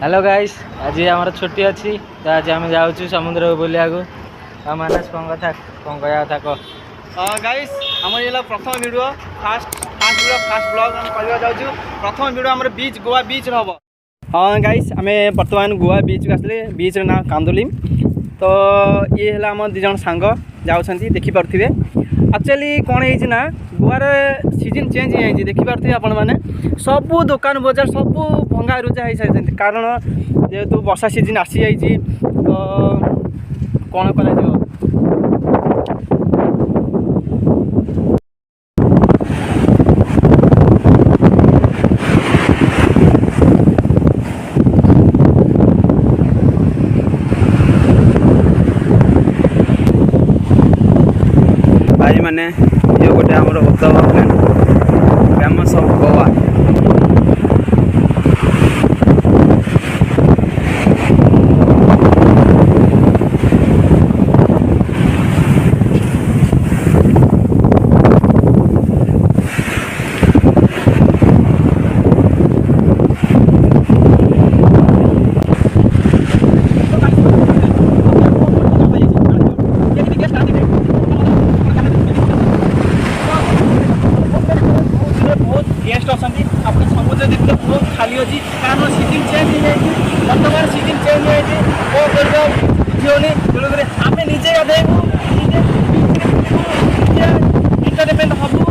Hello guys आज आम छुट्टी अच्छी तो आज आम जाऊँ समुद्र को बुलिया मानस कौन कथा कौन कह कथा कह गाइस आम ये प्रथम वीडियो फास्ट ब्लॉग हम करवा जाऊँ प्रथम वीडियो आम बीच गोवा बीच हम। हाँ गाइस आम बर्तमान गोवा बीच को आसले बीच ना कांदुलिम तो ये है आम दिज सांग जाऊँच देखिपे एक्चुअली कौन है ना गोवार सीजन चेंज हो देखिपे आपण मैंने सबू दुकान बजार सबू भंगा रुजा हो सारी कारण जेहेतु वर्षा सीजन आसी जाइए तो कौन कर भाई मैंने ये गोटे आमर उत्सव फेमस ऑफ गोवा समुद्र देखते बहुत खाली अच्छी कारण सीजन चेंज हो जाए बर्तमान सीजन चेंज हो बुझे तेणुक आम निजे गाधेबू एंटरटेनमेंट हबू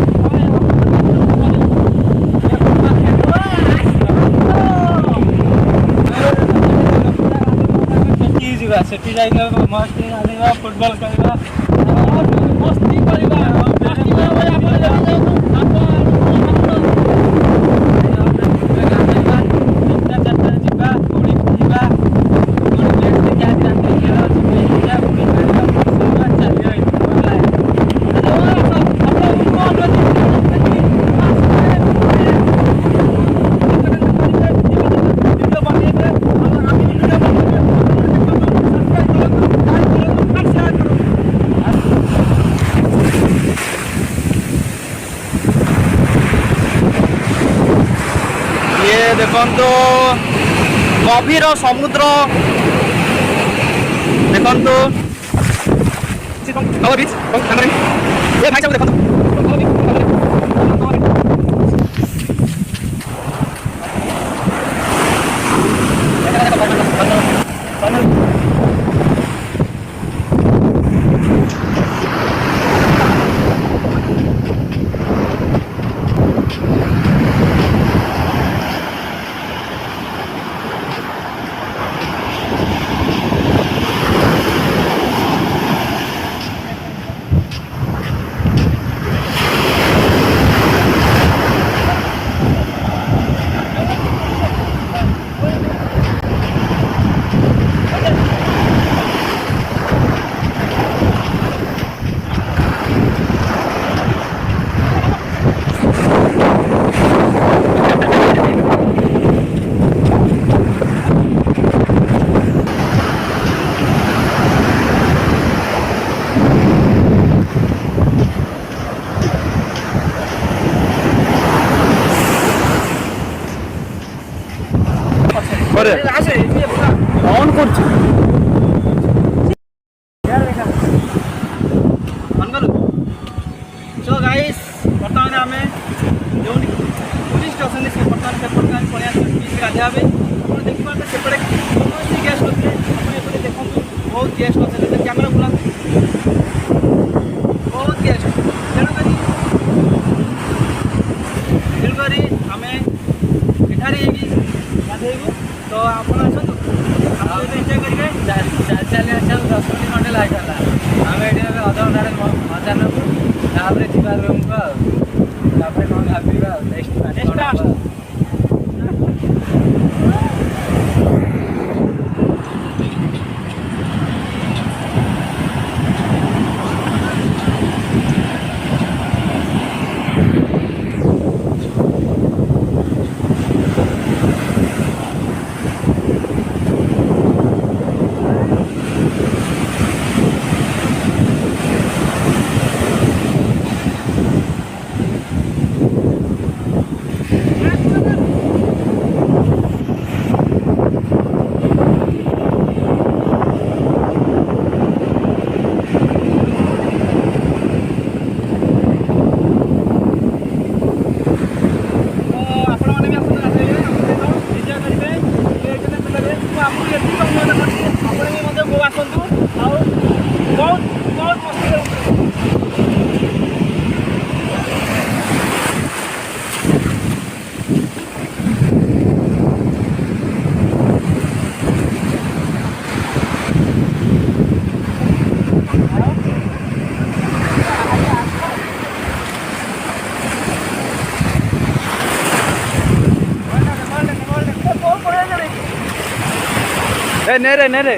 सेठी जाइए मस्ती गाधेबा फुटबॉल करवा मस्ती करवा देखो गभीर समुद्र देखो बीच ये भाई सब देखो ऑन कर सो गाइस बर्तमान आम जो टूरिस्ट अच्छे से बर्तमान सेपटे पड़े गाधिया देखिए सेपटे कौन गेस्ट अच्छे आपटे देखो बहुत गेस्ट अच्छे कैमेरा बुला बहुत गेस्ट तेणुक आम एठारे गाधेबू तो आप एंजॉय करेंगे चली आस 10 मिनट खंडे लगे आम ये अध घंटे मजा नबू जा रूम को कौन भावा नेक्स्ट ए नेरे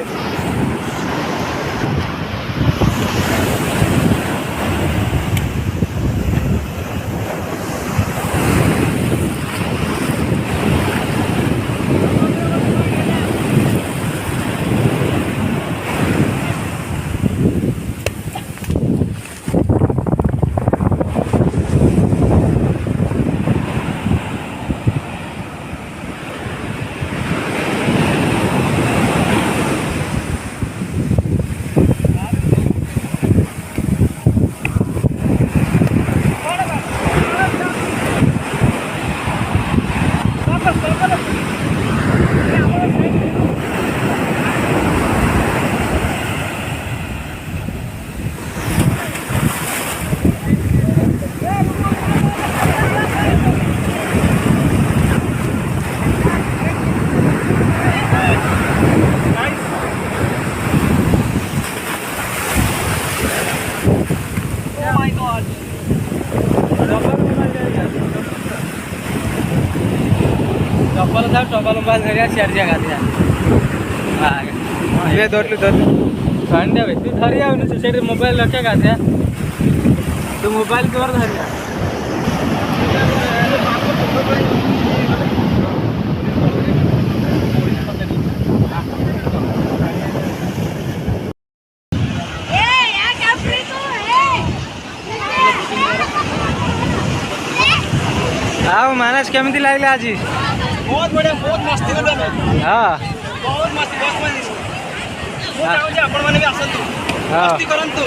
चप्पल था टबल मोबाइल धरिया सियार जगह दिया ये धरलु ठंडा भाई तू धरिया से मोबाइल रखे का दिया तू मोबाइल क्यों धरिया आओ मानस केमती लागले आज बहुत बढ़िया बहुत मस्ती करबे हाँ बहुत मस्ती बहुत मस्ती मु चाहूँ आपण माने भी आसंतु मस्ती करंतु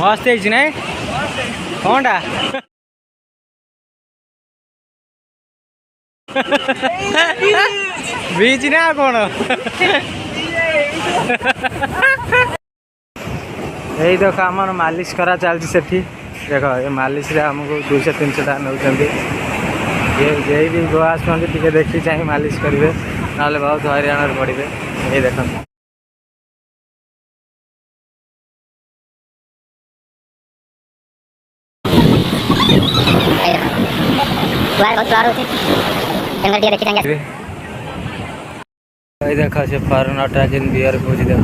मस्त है नहीं कौनटा बीच ना कौन यही देख आम मालिश करा चलती सेठी देख ये मालिश रे हमको 200-300 टका नौकरी ये भी गोवा आसुँच टे देखी चाहिए मालिश करेंगे ना बहुत हईराण पड़े ये देख देख से फॉरेनर जिन बियर पूछ देख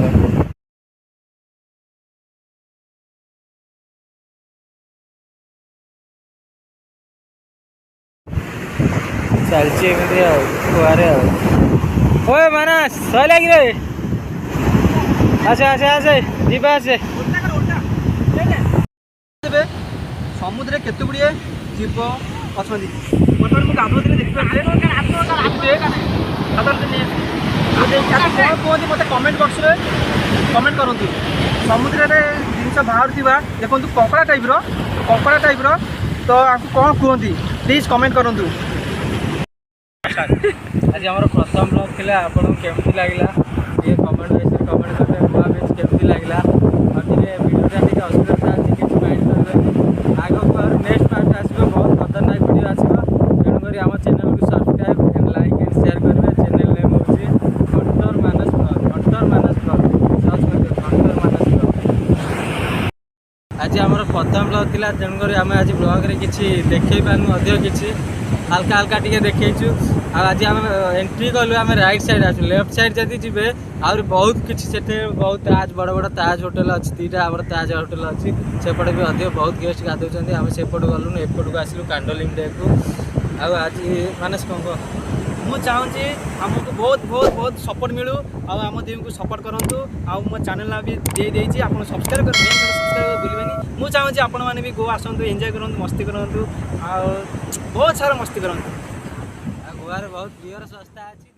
चलची कुआरे ओए मानस सैला कि रे आसे आसे आसे जीवा आसे समुद्र केते गुड़िए जीव अच्छा बर्तमान मुझे गाधुले देखिए कहते मत कमेंट बॉक्स रे कमेंट करूँ समुद्र में जिन बाहर देखो कंकड़ा टाइप तो आपको कौन कहती प्लीज कमेंट करूँ आज आम प्रथम ब्लॉग थी आपको केमती लगे ये कमेंट बेस कमेंट करेंगे गोवा बीच केमती लगे वीडियोटा टी असुविधा था किसी माइंड करेंगे आगे नेक्स्ट पार्ट आसो बहुत खतरनाक वीडियो आसो तेणुक आम चैनल को subscribe and like and share करेंगे चैनल नेम हूँ घंटर मानस ब्लॉग सर्च कर घंटर मानस ब्लॉग आज आम प्रथम ब्लॉग थी तेणुक आम आज ब्लॉग किसी देखे पार्नु अधिक किसी हल्का हल्का टी देखु आज आम एंट्री कलु आम राइट साइड आसु लेफ्ट साइड जदि जी आहरी बहुत किसी से बहुत ताज बड़ बड़ ताज होटेल अच्छी दुईटा आम ताज होटेल अच्छी सेपटे भी अधिक बहुत गेस्ट गाधौं आम सेपट गलुन एपटू आसलु कांडोलिम डे को आज मानस कौन कह मुझे चाहूँगी आमको बहुत बहुत बहुत सपोर्ट मिलू आम टीम को सपोर्ट करूँ मो चैनल भी दे देती आप सब्सक्राइब कर सब्सक्राइब भूलें मुझे चाहूँगी आपण मैंने भी गोवा आसतु एंजॉय करूँ मस्ती करूँ बहुत सारा मस्ती करूँ गोवा बहुत बियर सस्ता अच्छी।